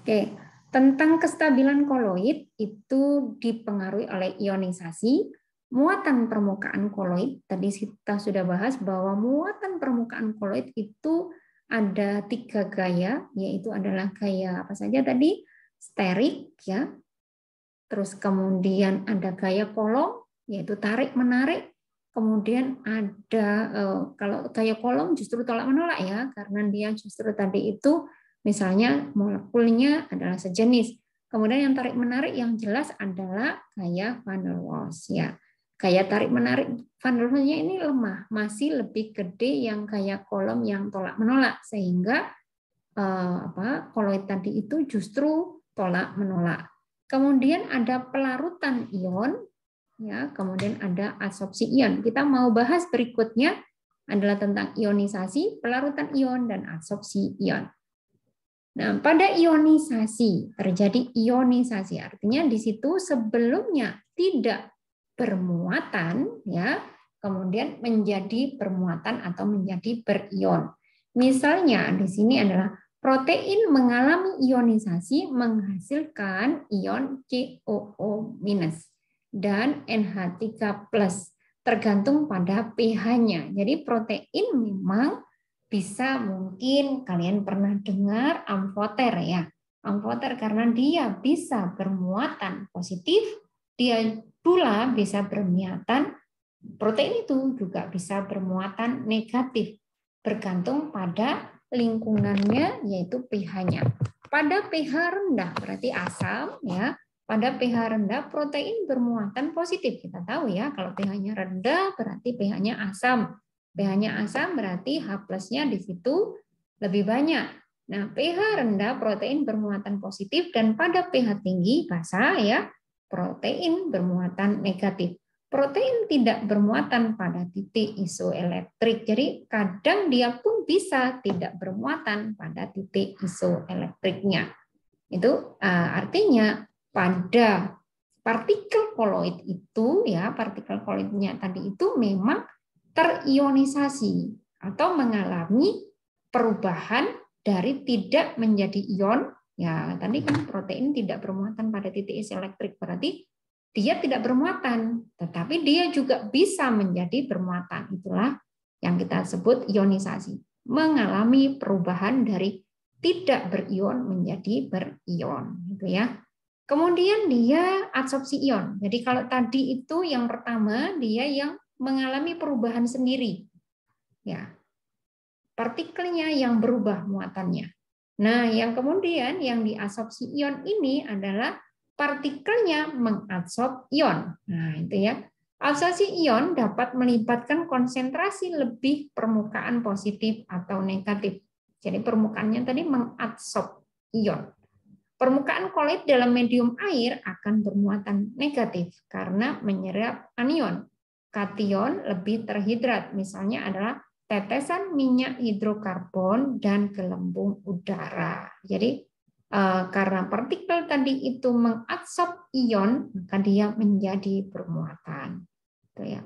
Oke, tentang kestabilan koloid itu dipengaruhi oleh ionisasi, muatan permukaan koloid. Tadi kita sudah bahas bahwa muatan permukaan koloid itu ada 3 gaya, yaitu adalah gaya apa saja tadi? Sterik, ya. Terus kemudian ada gaya kolom, yaitu tarik-menarik. Kemudian ada, kalau gaya kolom justru tolak-menolak ya, karena dia justru tadi itu misalnya molekulnya adalah sejenis. Kemudian yang tarik-menarik yang jelas adalah gaya van der Waals. Ya. Gaya tarik-menarik van der Waals-nya ini lemah, masih lebih gede yang gaya kolom yang tolak-menolak, sehingga koloid tadi itu justru tolak-menolak. Kemudian ada pelarutan ion, ya, kemudian ada adsorpsi ion. Kita mau bahas berikutnya adalah tentang ionisasi, pelarutan ion, dan adsorpsi ion. Nah, pada ionisasi terjadi ionisasi, artinya di situ sebelumnya tidak bermuatan, ya, kemudian menjadi bermuatan atau menjadi berion. Misalnya di sini adalah protein mengalami ionisasi menghasilkan ion COO- dan NH3+, tergantung pada pH-nya. Jadi protein memang bisa, mungkin kalian pernah dengar amfoter ya. Amfoter karena dia bisa bermuatan positif, dia pula bisa bermuatan, protein itu juga bisa bermuatan negatif, bergantung pada lingkungannya yaitu pH-nya. Pada pH rendah berarti asam ya. Pada pH rendah protein bermuatan positif. Kita tahu ya, kalau pH-nya rendah berarti pH-nya asam. pH-nya asam berarti H+-nya di situ lebih banyak. Nah, pH rendah protein bermuatan positif, dan pada pH tinggi basa ya, protein bermuatan negatif. Protein tidak bermuatan pada titik isoelektrik. Jadi kadang dia pun bisa tidak bermuatan pada titik isoelektriknya. Itu artinya pada partikel koloid itu ya, partikel koloidnya tadi itu memang terionisasi atau mengalami perubahan dari tidak menjadi ion. Ya, tadi kan protein tidak bermuatan pada titik isoelektrik, berarti dia tidak bermuatan, tetapi dia juga bisa menjadi bermuatan. Itulah yang kita sebut ionisasi, mengalami perubahan dari tidak berion menjadi berion, gitu ya. Kemudian dia adsorpsi ion. Jadi kalau tadi itu yang pertama dia yang mengalami perubahan sendiri. Ya. Partikelnya yang berubah muatannya. Nah, yang kemudian yang diadsorpsi ion ini adalah partikelnya mengadsorb ion. Nah, itu ya. Adsorpsi ion dapat melibatkan konsentrasi lebih permukaan positif atau negatif. Jadi permukaannya tadi mengadsorb ion. Permukaan koloid dalam medium air akan bermuatan negatif karena menyerap anion. Kation lebih terhidrat, misalnya adalah tetesan minyak hidrokarbon dan gelembung udara. Jadi karena partikel tadi itu mengadsorb ion, maka dia menjadi bermuatan. Itu ya.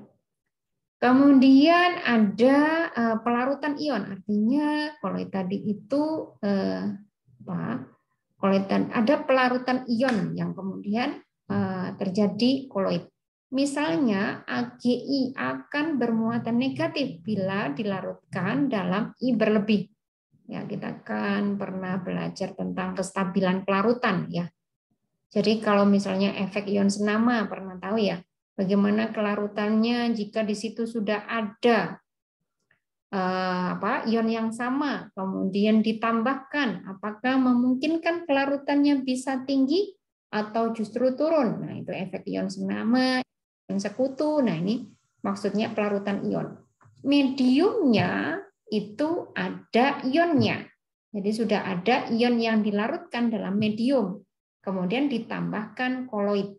Kemudian ada pelarutan ion, artinya koloid tadi itu ada pelarutan ion yang kemudian terjadi koloid. Misalnya AgI akan bermuatan negatif bila dilarutkan dalam I berlebih. Ya, kita kan pernah belajar tentang kestabilan pelarutan ya. Jadi kalau misalnya efek ion senama pernah tahu ya, bagaimana kelarutannya jika di situ sudah ada ion yang sama, kemudian ditambahkan, apakah memungkinkan kelarutannya bisa tinggi atau justru turun? Nah, itu efek ion senama, ion sekutu. Nah, ini maksudnya pelarutan ion. Mediumnya itu ada ionnya. Jadi sudah ada ion yang dilarutkan dalam medium, kemudian ditambahkan koloid.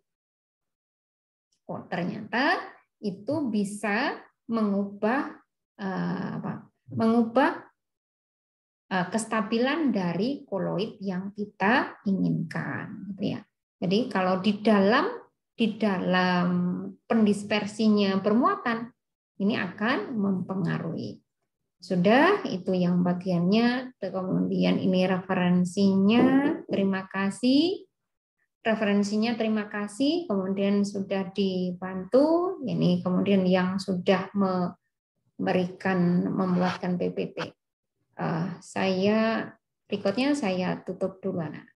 Oh, ternyata itu bisa mengubah kestabilan dari koloid yang kita inginkan, gitu ya. Jadi kalau di dalam pendispersinya bermuatan, ini akan mempengaruhi. Sudah, itu yang bagiannya. Kemudian ini referensinya, terima kasih. Referensinya terima kasih, kemudian sudah dibantu. Ini kemudian yang sudah membuatkan PPT. Saya berikutnya saya tutup dulu, Anak.